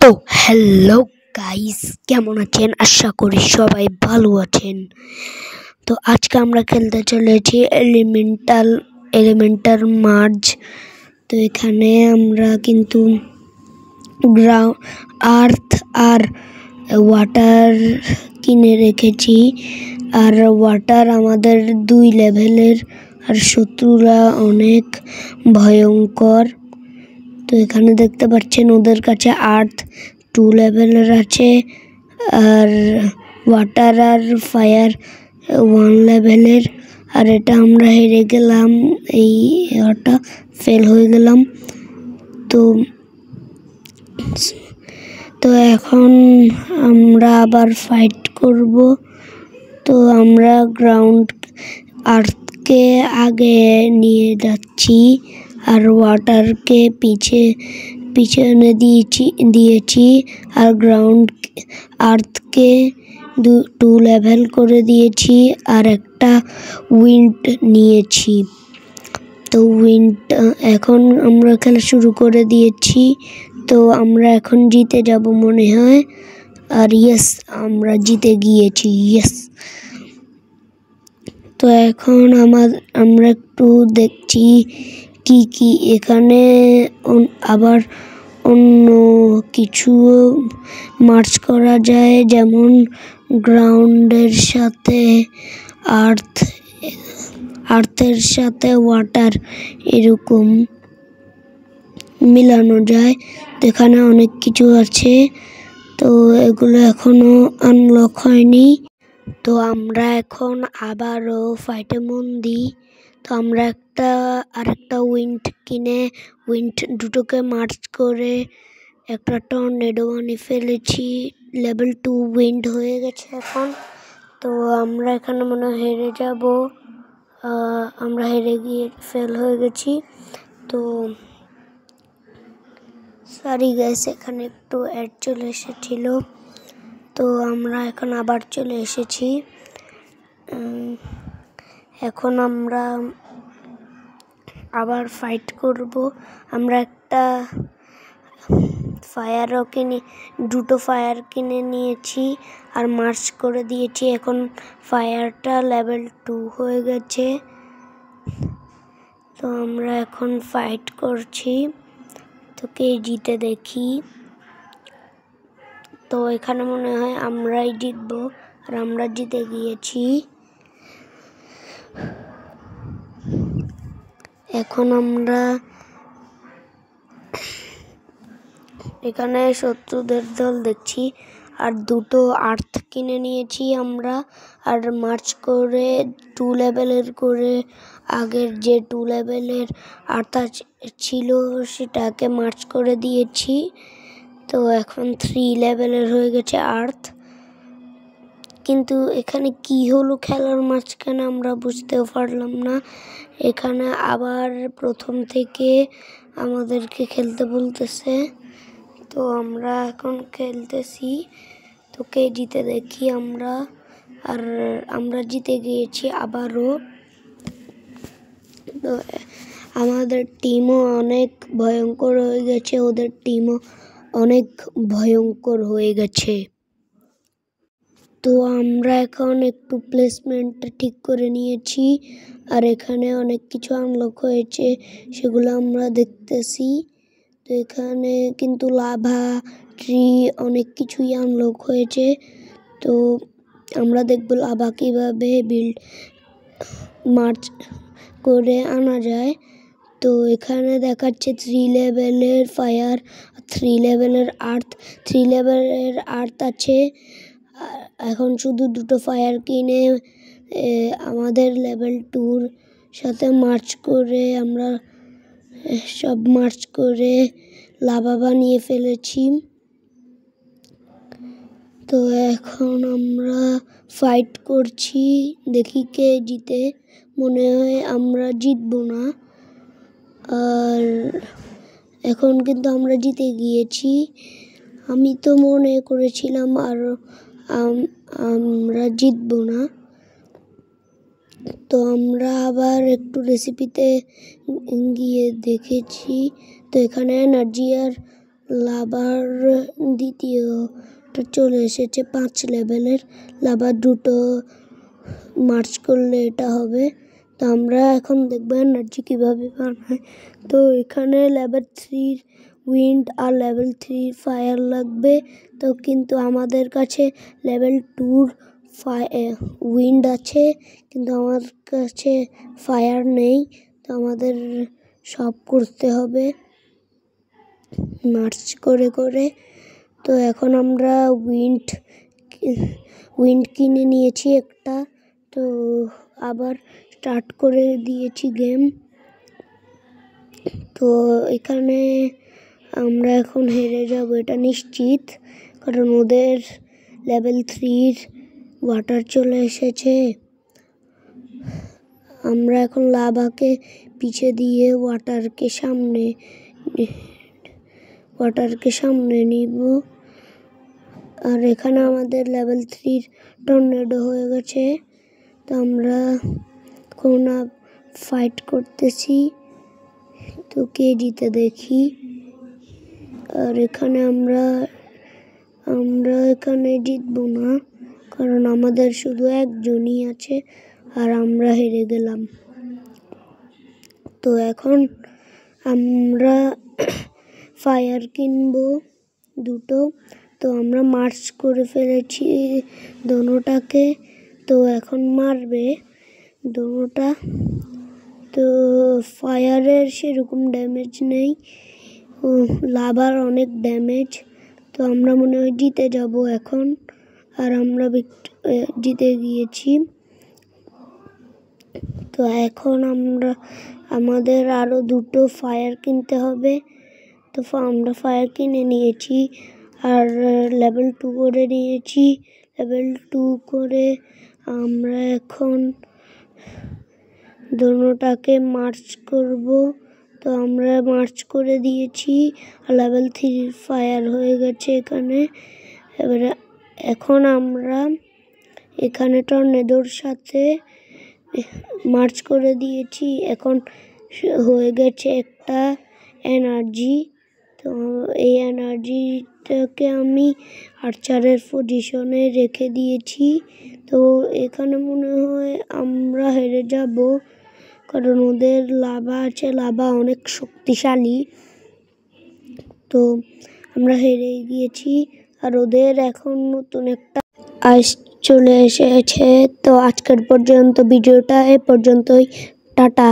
তো hello guys, কেমন আছেন? আশা করি সবাই ভালো আছেন। তো আজকে আমরা খেলতে চলেছি এলিমেন্টাল মার্জ। তো এখানে আমরা কিন্তু আর্থ আর ওয়াটার কিনে রেখেছি। আর ওয়াটার আমাদের 2 লেভেলের, আর শত্রুরা অনেক ভয়ঙ্কর। তো এখানে দেখতে পাচ্ছেন ওদের কাছে আর্থ 2 লেভেলের আছে, আর ওয়াটার আর ফায়ার 1 লেভেলের। আর এটা আমরা হেরে গেলাম, এটা ফেল হয়ে গেলাম। তো এখন আমরা আবার ফাইট করব। তো আমরা আর্থকে আগে নিয়ে যাচ্ছি আর ওয়াটারকে পিছনে দিয়েছি আর আর্থকে 2 লেভেল করে দিয়েছি আর একটা উইন্ড নিয়েছি। তো এখন আমরা খেলা শুরু করে দিয়েছি। তো আমরা এখন জিতে যাব মনে হয়। আর ইয়েস, আমরা জিতে গিয়েছি, ইয়েস। তো এখন আমরা একটু দেখছি কি এখানে আবার অন্য কিছু মার্চ করা যায়, যেমন গ্রাউন্ডের সাথে আর্থের সাথে ওয়াটার এরকম মিলানো যায়। তো এখানে অনেক কিছু আছে, তো এগুলো এখনো আনলক হয়নি। তো আমরা এখন আবারও ফাইটে মন দিই। তো আমরা আরেকটা উইন্ড কিনে দুটোকে মার্চ করে একটা টর্নেডো বানিয়ে ফেলেছি। লেভেল 2 উইন্ড হয়ে গেছে এখন। তো আমরা এখানে মনে হয় হেরে যাব। আমরা হেরে গিয়ে ফেল হয়ে গেছি। তো সরি গাইস, এখানে একটু অ্যাড চলে এসেছিল। তো আমরা এখন আবার চলে এসেছি। এখন আমরা আবার ফাইট করব। আমরা একটা দুটো ফায়ার কিনে নিয়েছি আর মার্চ করে দিয়েছি। এখন ফায়ারটা লেভেল 2 হয়ে গেছে। তো আমরা এখন ফাইট করছি, তো কে জিতে দেখি। তো এখানে মনে হয় আমরাই জিতবো, আর আমরা জিতে গিয়েছি। এখন আমরা এখানে শত্রুদের দল দেখছি, আর দুটো আর্থ কিনে নিয়েছি আমরা। আর মার্চ করে 2 লেভেলের করে আগের যে 2 লেভেলের আর্থ ছিল সেটাকে মার্চ করে দিয়েছি। তো এখন 3 লেভেলের হয়ে গেছে আর্থ। কিন্তু এখানে কি হলো খেলার মাঝখানে আমরা বুঝতেও পারলাম না। এখানে আবার প্রথম থেকে আমাদেরকে খেলতে বলতেছে। তো আমরা এখন খেলতেছি, তো কে জিতে দেখি আমরা। আর আমরা জিতে গিয়েছি আবারও। তো আমাদের টিমও অনেক ভয়ঙ্কর হয়ে গেছে, ওদের টিমও অনেক ভয়ঙ্কর হয়ে গেছে। তো আমরা এখন একটু প্লেসমেন্টটা ঠিক করে নিয়েছি, আর এখানে অনেক কিছু আনলক হয়েছে, সেগুলো আমরা দেখতেছি। তো এখানে কিন্তু লাভা ট্রি অনেক কিছুই আনলক হয়েছে। তো আমরা দেখব লাভা কীভাবে মার্চ করে আনা যায়। তো এখানে দেখাচ্ছে 3 লেভেলের ফায়ার, 3 লেভেলের আর্থ। 3 লেভেলের আর্থ আছে। এখন শুধু দুটো ফায়ার কিনে আমাদের লেভেল 2-র সাথে মার্চ করে আমরা সব মার্চ করে লাভা বানিয়ে ফেলেছি। তো এখন আমরা ফাইট করছি, দেখি কে জিতে। মনে হয় আমরা জিতবো না। আর এখন কিন্তু আমরা জিতে গিয়েছি। আমি তো মনে করেছিলাম আর আমরা জিতবো না। তো আমরা আবার একটু রেসিপিতে গিয়ে দেখেছি। তো এখানে এনার্জি আর লাভার দ্বিতীয়টা চলে এসেছে 5 লেভেলের। লাভার দুটো মার্চ করলে এটা হবে। তো আমরা এখন দেখবো এনার্জি কীভাবে বানায়। তো এখানে লেভেল 3 উইন্ড আর লেভেল 3 ফায়ার লাগবে। তো কিন্তু আমাদের কাছে লেভেল 2 উইন্ড আছে, কিন্তু আমার কাছে ফায়ার নেই। তো আমাদের সব করতে হবে মার্চ করে করে। তো এখন আমরা উইন্ড কিনে নিয়েছি একটা। তো আবার স্টার্ট করে দিয়েছি গেম। তো এখানে আমরা এখন হেরে যাব এটা নিশ্চিত, কারণ ওদের লেভেল 3 ওয়াটার চলে এসেছে। আমরা এখন লাভাকে পিছে দিয়ে ওয়াটারকে সামনে নিব। আর এখানে আমাদের লেভেল 3 টর্নেডো হয়ে গেছে। তো আমরা কোন ফাইট করতেছি, তো কে জিতে দেখি। আর এখানে আমরা এখানে জিতবো না, কারণ আমাদের শুধু একজনই আছে আর আমরা হেরে গেলাম। তো এখন আমরা ফায়ার কিনবো দুটো। তো আমরা মার্চ করে ফেলেছি দোনোটাকে। তো এখন মারবে দোনোটা। তো ফায়ারের সেরকম ড্যামেজ নেই, লাভার অনেক ড্যামেজ। তো আমরা মনে হয় জিতে যাব এখন। আর আমরা জিতে গিয়েছি। তো এখন আমাদের আরও দুটো ফায়ার কিনতে হবে। তো আমরা ফায়ার কিনে নিয়েছি আর লেভেল 2 করে নিয়েছি। লেভেল 2 করে আমরা এখন দোনোটাকে মার্চ করব। তো আমরা মার্চ করে দিয়েছি। লেভেল 3 ফায়ার হয়ে গেছে এখানে। এবারে এখন আমরা এখানে টর্নেডোর সাথে মার্চ করে দিয়েছি। এখন হয়ে গেছে একটা এনার্জি। তো এই এনার্জিটাকে আমি আর্চারের পজিশনে রেখে দিয়েছি। তো এখানে মনে হয় আমরা হেরে যাব, কারণ ওদের লাভা আছে, লাভা অনেক শক্তিশালী। তো আমরা হেরে গিয়েছি। আর ওদের এখন নতুন একটা আইস চলে এসেছে। তো আজকের পর্যন্ত ভিডিওটা এ পর্যন্তই। টাটা।